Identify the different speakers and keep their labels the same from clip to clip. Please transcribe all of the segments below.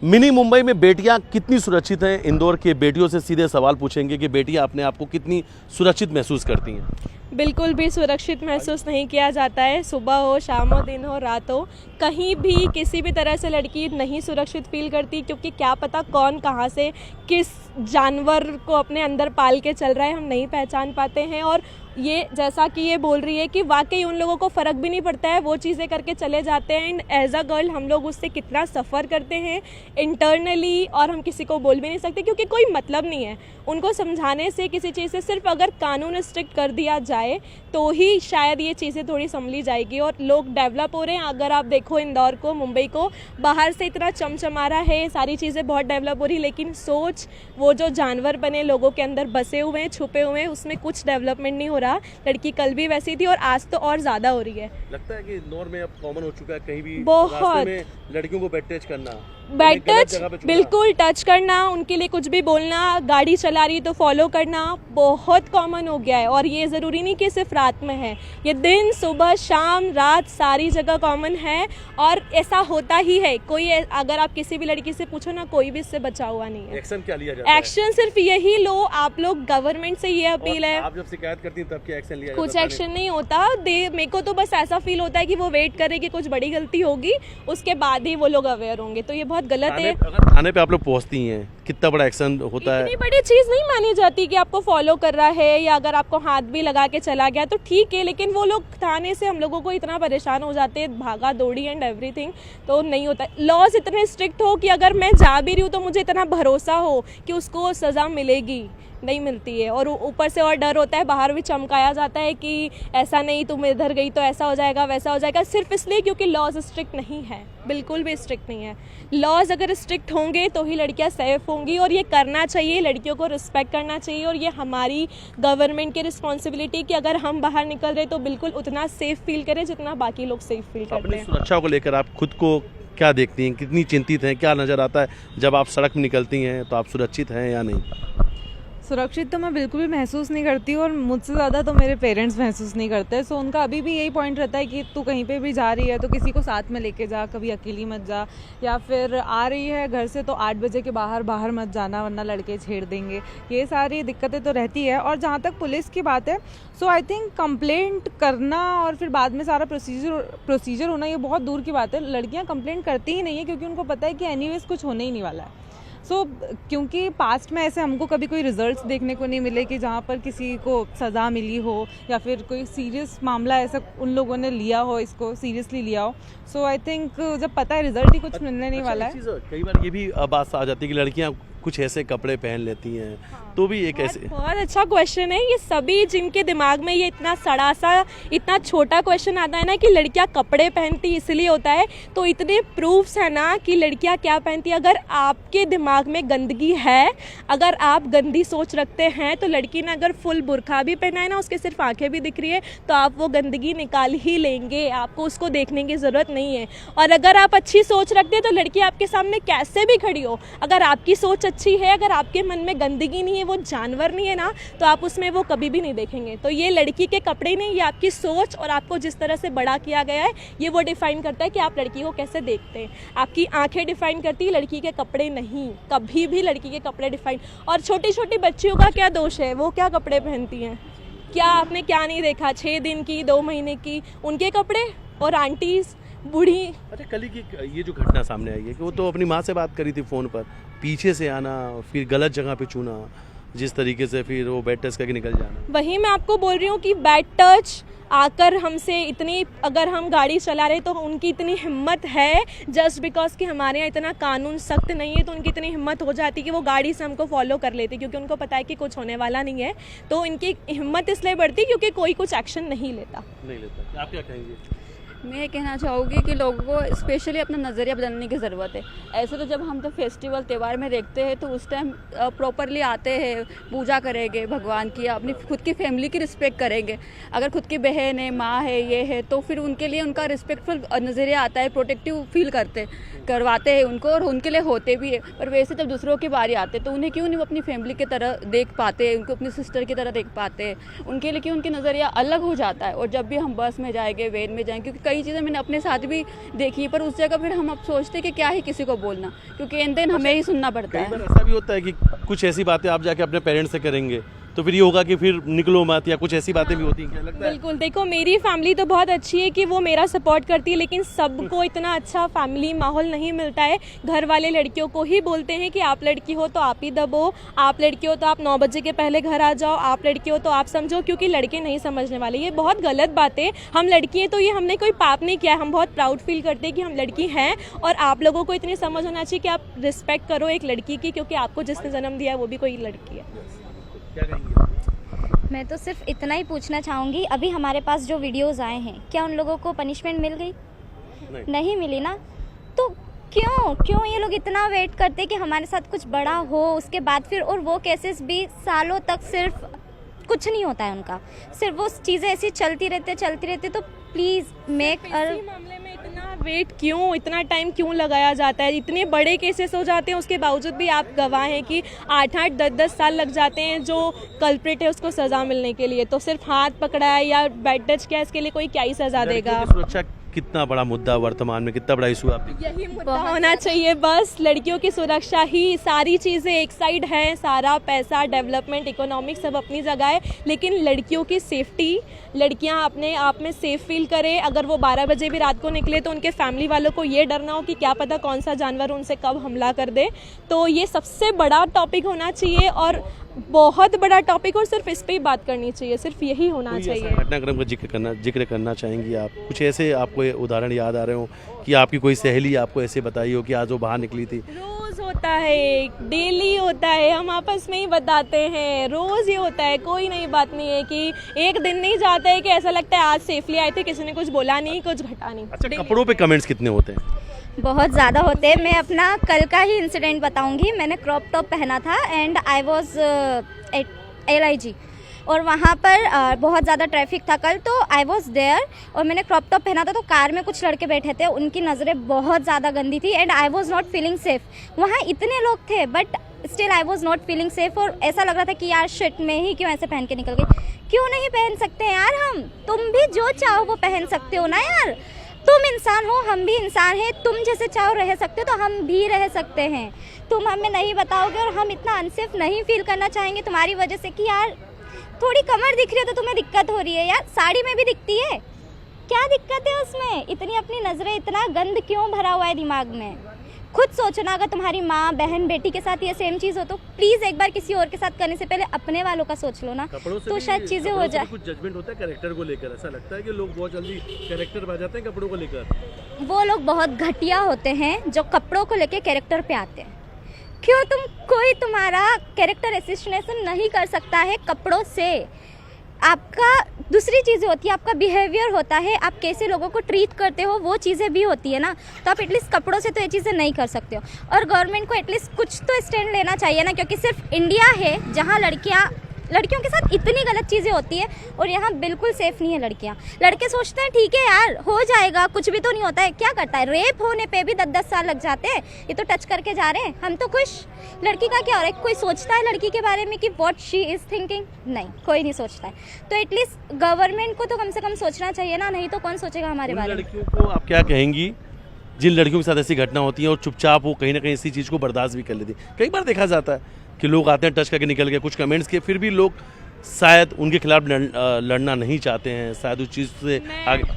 Speaker 1: Mini Mumbai में बेटियां कितनी सुरक्षित हैं? इंदौर के बेटियों से सीधे सवाल पूछेंगे कि बेटियां अपने आप को कितनी सुरक्षित महसूस करती हैं।
Speaker 2: बिल्कुल भी सुरक्षित महसूस नहीं किया जाता है। सुबह हो, शाम हो, दिन हो, रात हो, कहीं भी किसी भी तरह से लड़की नहीं सुरक्षित फील करती, क्योंकि क्या पता कौन कहाँ से किस जानवर को अपने अंदर पाल के चल रहा है, हम नहीं पहचान पाते हैं। और ये जैसा कि ये बोल रही है कि वाकई उन लोगों को फ़र्क भी नहीं पड़ता है, वो चीज़ें करके चले जाते हैं। एंड एज अ गर्ल हम लोग उससे कितना सफ़र करते हैं इंटरनली, और हम किसी को बोल भी नहीं सकते क्योंकि कोई मतलब नहीं है उनको समझाने से किसी चीज़ से। सिर्फ अगर कानून स्ट्रिक्ट कर दिया जाए तो ही शायद ये चीज़ें थोड़ी संभली जाएगी और लोग डेवलप हो रहे हैं। अगर आप देखो इंदौर को, मुंबई को, बाहर से इतना चमचमा रहा है, सारी चीज़ें बहुत डेवलप हो रही, लेकिन सोच, वो जो जानवर बने लोगों के अंदर बसे हुए हैं, छुपे हुए हैं, उसमें कुछ डेवलपमेंट नहीं हो रहा। लड़की कल भी वैसी थी और आज तो और ज़्यादा हो रही है।
Speaker 1: लगता है कि इंदौर में अब कॉमन हो चुका है कहीं भी
Speaker 2: बहुत
Speaker 1: रास्ते में लड़कियों को बैड टच करना,
Speaker 2: बैड टच, बिल्कुल टच करना, उनके लिए कुछ भी बोलना, गाड़ी चला रही तो फॉलो करना बहुत कॉमन हो गया है। और ये ज़रूरी नहीं कि सिर्फ रात में है, ये दिन, सुबह, शाम, रात, सारी जगह कॉमन है और ऐसा होता ही है। कोई अगर आप किसी भी लड़की से पूछो ना, कोई भी इससे बचा हुआ नहीं है।
Speaker 1: एक्शन क्या लिया जाता है?
Speaker 2: एक्शन सिर्फ यही लो आप लोग, गवर्नमेंट से ये अपील है।
Speaker 1: आप जब शिकायत करती हैं तब क्या एक्शन लिया जाता है?
Speaker 2: कुछ एक्शन नहीं होता। मेरे को तो बस ऐसा फील होता है कि वो वेट करे कि कुछ बड़ी गलती होगी, उसके बाद ही वो लोग अवेयर होंगे। तो ये बहुत गलत है।
Speaker 1: अगर थाने पे आप लोग पहुंचती हैं, कितना बड़ा एक्शन होता है?
Speaker 2: इतनी बड़ी चीज़ नहीं मानी जाती कि आपको फॉलो कर रहा है या अगर आपको हाथ भी लगा के चला गया तो ठीक है, लेकिन वो लोग थाने से हम लोगों को इतना परेशान हो जाते हैं, भागा दौड़ी एंड एवरीथिंग, तो नहीं होता। लॉज इतने स्ट्रिक्ट हो कि अगर मैं जा भी रही हूँ तो मुझे इतना भरोसा हो कि उसको सज़ा मिलेगी, नहीं मिलती है। और ऊपर से और डर होता है, बाहर भी चमकाया जाता है कि ऐसा नहीं, तुम इधर गई तो ऐसा हो जाएगा, वैसा हो जाएगा, सिर्फ इसलिए क्योंकि लॉज स्ट्रिक्ट नहीं है। बिल्कुल भी स्ट्रिक्ट नहीं है। लॉज अगर स्ट्रिक्ट होंगे तो ही लड़कियां सेफ होंगी और ये करना चाहिए, लड़कियों को रिस्पेक्ट करना चाहिए। और ये हमारी गवर्नमेंट की रिस्पॉन्सिबिलिटी कि अगर हम बाहर निकल रहे तो बिल्कुल उतना सेफ फील करें जितना बाकी लोग सेफ फील करते हैं।
Speaker 1: अपनी सुरक्षा को लेकर आप खुद को क्या देखती हैं, कितनी चिंतित हैं, क्या नज़र आता है जब आप सड़क में निकलती हैं, तो आप सुरक्षित हैं या नहीं?
Speaker 3: सुरक्षित तो मैं बिल्कुल भी महसूस नहीं करती और मुझसे ज़्यादा तो मेरे पेरेंट्स महसूस नहीं करते। सो उनका अभी भी यही पॉइंट रहता है कि तू कहीं पे भी जा रही है तो किसी को साथ में लेके जा, कभी अकेली मत जा, या फिर आ रही है घर से तो 8 बजे के बाहर मत जाना वरना लड़के छेड़ देंगे। ये सारी दिक्कतें तो रहती है। और जहाँ तक पुलिस की बात है, सो आई थिंक कंप्लेंट करना और फिर बाद में सारा प्रोसीजर होना ये बहुत दूर की बात है। लड़कियाँ कंप्लेंट करती ही नहीं है क्योंकि उनको पता है कि एनीवेज कुछ होने ही नहीं वाला है। क्योंकि पास्ट में ऐसे हमको कभी कोई रिजल्ट्स देखने को नहीं मिले कि जहाँ पर किसी को सज़ा मिली हो या फिर कोई सीरियस मामला ऐसा उन लोगों ने लिया हो, इसको सीरियसली लिया हो। सो आई थिंक जब पता है रिजल्ट ही कुछ मिलने नहीं वाला है।
Speaker 1: कई बार ये भी बात आ जाती है कि लड़कियाँ कुछ ऐसे कपड़े पहन लेती हैं, तो भी एक ऐसे
Speaker 2: बहुत अच्छा क्वेश्चन है ये। सभी जिनके दिमाग में ये इतना सड़ा सा, इतना छोटा क्वेश्चन आता है ना कि लड़कियां कपड़े पहनती इसलिए होता है, तो इतने प्रूफ्स है ना कि लड़कियां क्या पहनती है। अगर आपके दिमाग में गंदगी है, अगर आप गंदी सोच रखते हैं, तो लड़की ने अगर फुल बुर्का भी पहना है ना, उसके सिर्फ आंखें भी दिख रही है, तो आप वो गंदगी निकाल ही लेंगे, आपको उसको देखने की ज़रूरत नहीं है। और अगर आप अच्छी सोच रखते हैं तो लड़की आपके सामने कैसे भी खड़ी हो, अगर आपकी सोच अच्छी है, अगर आपके मन में गंदगी नहीं है, वो जानवर नहीं है ना, तो आप उसमें वो कभी भी नहीं देखेंगे। तो ये लड़की के कपड़े नहीं, ये आपकी सोच और आपको जिस तरह से बड़ा किया गया है, ये वो डिफाइन करता है कि आप लड़की को कैसे देखते हैं। आपकी आंखें डिफाइन करती है, लड़की के कपड़े नहीं। कभी भी लड़की के कपड़े डिफाइन। और छोटी छोटी बच्चियों का क्या दोष है, वो क्या कपड़े पहनती हैं? क्या आपने क्या नहीं देखा, 6 दिन की, 2 महीने की, उनके कपड़े? और आंटीज, बूढ़ी।
Speaker 1: अच्छा, कल की ये जो घटना सामने आई है कि वो तो अपनी माँ से बात करी थी फ़ोन पर, पीछे से आना, फिर गलत जगह पे छूना, जिस तरीके से फिर वो बैड टच करके निकल जाना।
Speaker 2: वही मैं आपको बोल रही हूँ कि बैड टच आकर हमसे इतनी, अगर हम गाड़ी चला रहे तो उनकी इतनी हिम्मत है, जस्ट बिकॉज कि हमारे यहाँ इतना कानून सख्त नहीं है, तो उनकी इतनी हिम्मत हो जाती है कि वो गाड़ी से हमको फॉलो कर लेते, क्योंकि उनको पता है कि कुछ होने वाला नहीं है। तो इनकी हिम्मत इसलिए बढ़ती क्योंकि कोई कुछ एक्शन नहीं लेता।
Speaker 1: आप क्या कहेंगे?
Speaker 4: मैं ये कहना चाहूँगी कि लोगों को स्पेशली अपना नज़रिया बदलने की ज़रूरत है। ऐसे तो जब हम तो फेस्टिवल त्यौहार में देखते हैं तो उस टाइम प्रॉपरली आते हैं, पूजा करेंगे भगवान की, अपनी खुद की फैमिली की रिस्पेक्ट करेंगे। अगर खुद की बहन है, माँ है, ये है, तो फिर उनके लिए उनका रिस्पेक्टफुल नज़रिया आता है, प्रोटेक्टिव फील करवाते हैं उनको और उनके लिए होते भी है। और वैसे जब दूसरों की बारी आते तो उन्हें क्यों नहीं वो अपनी फैमिली की तरह देख पाते, उनको अपनी सिस्टर की तरह देख पाते हैं, उनके लिए क्यों उनकी नज़रिया अलग हो जाता है। और जब भी हम बस में जाएंगे, वैन में जाएंगे, क्योंकि कई कई चीज़ें मैंने अपने साथ भी देखी, पर उस जगह फिर हम अब सोचते कि क्या ही किसी को बोलना, क्योंकि इन दिन हमें ही सुनना पड़ता
Speaker 1: कई
Speaker 4: है।
Speaker 1: बार ऐसा भी होता है कि कुछ ऐसी बातें आप जाके अपने पेरेंट्स से करेंगे तो फिर ये होगा कि फिर निकलो मत, या कुछ ऐसी बातें भी होती हैं, क्या लगता है?
Speaker 2: बिल्कुल, देखो मेरी फैमिली तो बहुत अच्छी है कि वो मेरा सपोर्ट करती है, लेकिन सबको इतना अच्छा फैमिली माहौल नहीं मिलता है। घर वाले लड़कियों को ही बोलते हैं कि आप लड़की हो तो आप ही दबो, आप लड़की हो तो आप 9 बजे के पहले घर आ जाओ, आप लड़की हो तो आप समझो, क्योंकि लड़के नहीं समझने वाले। ये बहुत गलत बात है। हम लड़की हैं तो ये हमने कोई पाप नहीं किया है, हम बहुत प्राउड फील करते हैं कि हम लड़की हैं, और आप लोगों को इतनी समझ होना चाहिए कि आप रिस्पेक्ट करो एक लड़की की, क्योंकि आपको जिसने जन्म दिया है वो भी कोई लड़की है।
Speaker 1: क्या कहेंगे?
Speaker 5: मैं तो सिर्फ इतना ही पूछना चाहूँगी, अभी हमारे पास जो वीडियोस आए हैं, क्या उन लोगों को पनिशमेंट मिल गई? नहीं मिली ना। तो क्यों ये लोग इतना वेट करते कि हमारे साथ कुछ बड़ा हो, उसके बाद फिर, और वो केसेस भी सालों तक सिर्फ कुछ नहीं होता है उनका, सिर्फ वो चीज़ें ऐसी चलती रहती, तो प्लीज़ मेक
Speaker 2: इसी मामले में इतना वेट क्यों, इतना टाइम क्यों लगाया जाता है? इतने बड़े केसेस हो जाते हैं, उसके बावजूद भी आप गवाह हैं कि 8-8, 10-10 साल लग जाते हैं जो कल्प्रिट है उसको सज़ा मिलने के लिए। तो सिर्फ हाथ पकड़ा है या बेड टच किया, इसके लिए कोई क्या ही सज़ा देगा?
Speaker 1: सुरक्षा कितना बड़ा मुद्दा वर्तमान में, कितना बड़ा इशू आप?
Speaker 2: यही मुद्दा होना चाहिए बस, लड़कियों की सुरक्षा ही। सारी चीज़ें एक साइड हैं, सारा पैसा, डेवलपमेंट, इकोनॉमिक सब अपनी जगह है, लेकिन लड़कियों की सेफ्टी, लड़कियां अपने आप में सेफ फील करें। अगर वो 12 बजे भी रात को निकले तो उनके फैमिली वालों को ये डर ना हो कि क्या पता कौन सा जानवर उनसे कब हमला कर दे। तो ये सबसे बड़ा टॉपिक होना चाहिए, और बहुत बड़ा टॉपिक, और सिर्फ इस पे ही बात करनी चाहिए, सिर्फ यही होना चाहिए।
Speaker 1: घटनाक्रम का जिक्र करना चाहेंगी आप? कुछ ऐसे आपको उदाहरण याद आ रहे हो कि आपकी कोई सहेली आपको ऐसे बताई हो कि आज वो बाहर निकली थी?
Speaker 2: रोज होता है, डेली होता है, हम आपस में ही बताते हैं, रोज ये होता है। कोई नई बात नहीं है कि एक दिन नहीं जाता है कि ऐसा लगता है आज सेफली आए थे, किसी ने कुछ बोला नहीं, कुछ घटा नहीं।
Speaker 1: अच्छा, कपड़ों पे कमेंट्स कितने होते हैं?
Speaker 5: बहुत ज़्यादा होते हैं। मैं अपना कल का ही इंसिडेंट बताऊंगी। मैंने क्रॉप टॉप पहना था and I was at LIG, और वहाँ पर बहुत ज़्यादा ट्रैफिक था कल, तो आई वाज देयर, और मैंने क्रॉप टॉप पहना था। तो कार में कुछ लड़के बैठे थे, उनकी नज़रें बहुत ज़्यादा गंदी थी and I was not feeling safe. वहाँ इतने लोग थे but still I was not feeling safe, और ऐसा लग रहा था कि यार शिट, में ही क्यों ऐसे पहन के निकल गई। क्यों नहीं पहन सकते यार हम? तुम भी जो चाहो वो पहन सकते हो ना यार। तुम इंसान हो, हम भी इंसान हैं, तुम जैसे चाहो रह सकते हो तो हम भी रह सकते हैं। तुम हमें नहीं बताओगे और हम इतना अनसेफ नहीं फील करना चाहेंगे तुम्हारी वजह से कि यार थोड़ी कमर दिख रही है तो तुम्हें दिक्कत हो रही है। यार साड़ी में भी दिखती है, क्या दिक्कत है उसमें? इतनी अपनी नज़रें, इतना गंद क्यों भरा हुआ है दिमाग में? खुद सोचना, अगर तुम्हारी माँ, बहन, बेटी के साथ ये सेम चीज़ हो तो प्लीज़ एक बार किसी और के साथ करने से पहले अपने वालों का सोच लो ना, तो शायद चीज़ें हो जाए।
Speaker 1: कुछ जजमेंट होता है कैरेक्टर को लेकर, ऐसा लगता है कि लोग बहुत जल्दी कैरेक्टर बना जाते हैं कपड़ों को लेकर।
Speaker 5: वो लोग बहुत घटिया होते हैं जो कपड़ों को लेके कैरेक्टर पे आते हैं। क्यों कोई तुम्हारा कैरेक्टर एसिस्टेशन नहीं कर सकता है कपड़ों से? आपका दूसरी चीज़ें होती है, आपका बिहेवियर होता है, आप कैसे लोगों को ट्रीट करते हो, वो चीज़ें भी होती है ना। तो आप एटलीस्ट कपड़ों से तो ये चीज़ें नहीं कर सकते हो। और गवर्नमेंट को एटलीस्ट कुछ तो स्टैंड लेना चाहिए ना, क्योंकि सिर्फ इंडिया है जहाँ लड़कियों के साथ इतनी गलत चीज़ें होती है, और यहाँ बिल्कुल सेफ़ नहीं है लड़कियाँ। लड़के सोचते हैं ठीक है यार हो जाएगा, कुछ भी तो नहीं होता है। क्या करता है, रेप होने पे भी 10-10 साल लग जाते हैं, ये तो टच करके जा रहे हैं, हम तो खुश। लड़की का क्या हो रहा है? कोई सोचता है लड़की के बारे में कि व्हाट शी इज़ थिंकिंग? नहीं, कोई नहीं सोचता है। तो एटलीस्ट गवर्नमेंट को तो कम से कम सोचना चाहिए ना, नहीं तो कौन सोचेगा हमारे बारे में?
Speaker 1: लड़कियों को आप क्या कहेंगी जिन लड़कियों के साथ ऐसी घटना होती है और चुपचाप वो कहीं ना कहीं इसी चीज़ को बर्दाश्त भी कर लेती है? कई बार देखा जाता है कि लोग आते हैं, टच करके निकल गए, कुछ कमेंट्स किए, फिर भी लोग शायद उनके खिलाफ लड़ना नहीं चाहते हैं, शायद उस चीज़ से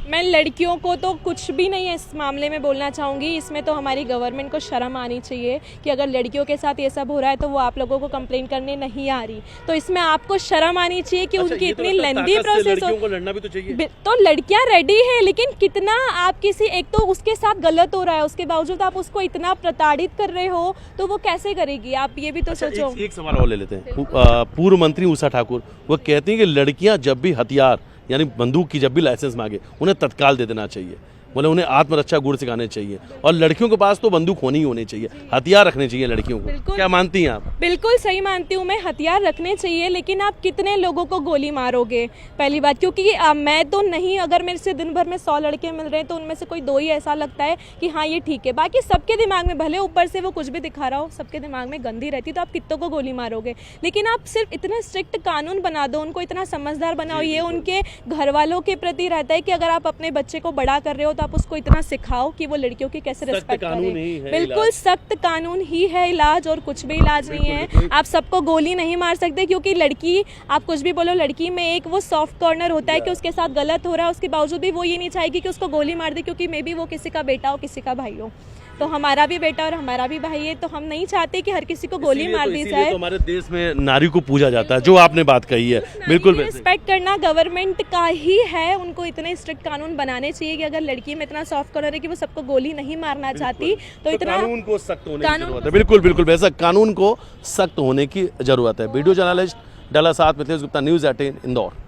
Speaker 2: मैं लड़कियों को तो कुछ भी नहीं है इस मामले में बोलना चाहूँगी। इसमें तो हमारी गवर्नमेंट को शर्म आनी चाहिए कि अगर लड़कियों के साथ ये सब हो रहा है तो वो आप लोगों को कंप्लेंट करने नहीं आ रही। तो इसमें आपको शर्म आनी चाहिए कि उनकी इतनी लेंदी प्रोसेस हो।
Speaker 1: लड़ना भी तो चाहिए।
Speaker 2: तो लड़कियां रेडी हैं, लेकिन कितना आप किसी, एक तो उसके साथ गलत हो रहा है, उसके बावजूद आप उसको इतना प्रताड़ित कर रहे हो, तो वो कैसे करेगी? आप ये भी तो सोचो।
Speaker 1: एक सवाल और ले लेते हैं। पूर्व मंत्री उषा ठाकुर वो कहती हैं कि लड़कियां जब भी हथियार यानी बंदूक की जब भी लाइसेंस मांगे उन्हें तत्काल दे देना चाहिए। बोले उन्हें आत्मरक्षा गुण सिखाने चाहिए, और लड़कियों के पास तो बंदूक होनी चाहिए, हथियार रखने चाहिए लड़कियों को।
Speaker 2: बिल्कुल।
Speaker 1: क्या मानती हैं आप?
Speaker 2: बिल्कुल सही मानती हूँ मैं, हथियार रखने चाहिए, लेकिन आप कितने लोगों को गोली मारोगे पहली बात, क्योंकि मैं तो नहीं, अगर मेरे से दिन भर में 100 लड़के मिल रहे हैं तो उनमें से कोई 2 ही ऐसा लगता है कि हाँ ये ठीक है, बाकी सबके दिमाग में भले ऊपर से वो कुछ भी दिखा रहा हो, सबके दिमाग में गंदी रहती, तो आप कितनों को गोली मारोगे। लेकिन आप सिर्फ इतने स्ट्रिक्ट कानून बना दो, उनको इतना समझदार बनाओ, ये उनके घर वालों के प्रति रहता है कि अगर आप अपने बच्चे को बड़ा कर रहे हो तो आप उसको इतना सिखाओ कि वो लड़कियों की कैसे रिस्पेक्ट
Speaker 1: कानून ही
Speaker 2: करे।
Speaker 1: है
Speaker 2: बिल्कुल सख्त कानून ही है इलाज, और कुछ भी इलाज नहीं है। आप सबको गोली नहीं मार सकते, क्योंकि लड़की, आप कुछ भी बोलो, लड़की में एक वो सॉफ्ट कॉर्नर होता है कि उसके साथ गलत हो रहा है, उसके बावजूद भी वो ये नहीं चाहेगी कि उसको गोली मार दे, क्योंकि मे बी वो किसी का बेटा हो, किसी का भाई हो। तो हमारा भी बेटा और हमारा भी भाई है, तो हम नहीं चाहते कि हर किसी को गोली मार दी जाए।
Speaker 1: तो हमारे देश में नारी को पूजा जाता है, जो आपने बात कही है, बिल्कुल वैसे।
Speaker 2: रिस्पेक्ट करना गवर्नमेंट का ही है, उनको इतने स्ट्रिक्ट कानून बनाने चाहिए कि अगर लड़की में इतना सॉफ्ट कॉर्नर है कि वो सबको गोली नहीं मारना चाहती, तो इतना
Speaker 1: कानून को सख्त होने की जरूरत है। बिल्कुल बिल्कुल वैसा कानून को सख्त होने की जरूरत है। वीडियो जर्नलिस्ट डाला साथ मिथिलेश गुप्ता, न्यूज़ 18 इंदौर।